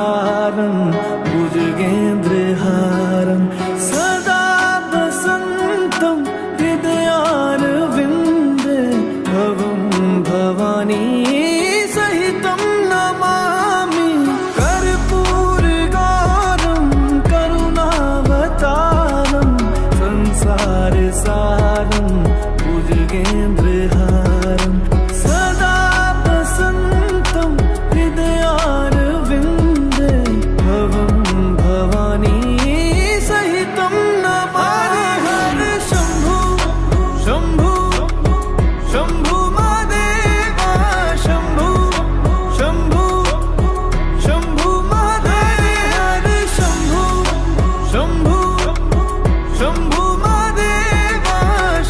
सारं भुजगेन्द्रहारं सदा वसन्तं हृदयारविन्दे भवं भवानी सहितं नमामि कर्पूरगौरं करुणावतारं संसारसारं भुजगेन्द्रहारं सदा वसन्तं हृदयारविन्दे भवं भवानी सहितं नमामि हर शम्भु शम्भु शम्भु महादेव शम्भु शम्भु शम्भु महादेव हर शम्भु शम्भु शम्भु महादेव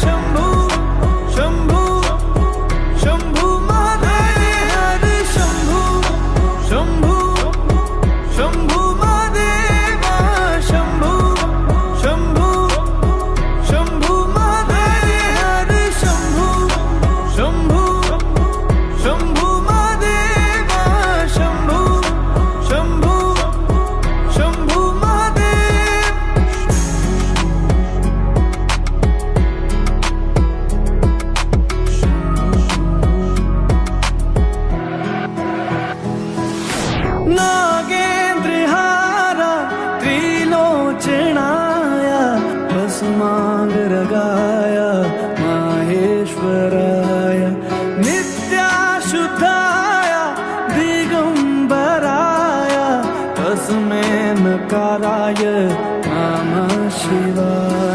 शम्भु शम्भु शम्भु महादेव हर शम्भु शम्भु शम्भु महादेव शम्भु शम्भु शम्भु महादेव हर शम्भु शम्भु शम्भु महादेव शम्भु शम्भु शम्भु महादेव नागेन्द्रहार त्रिलोचनाय भस्माङ्गरागाय माहेश्वराय नित्याशुद्धाय दिगम्बराय तस्मै नकाराय नमः शिवाय।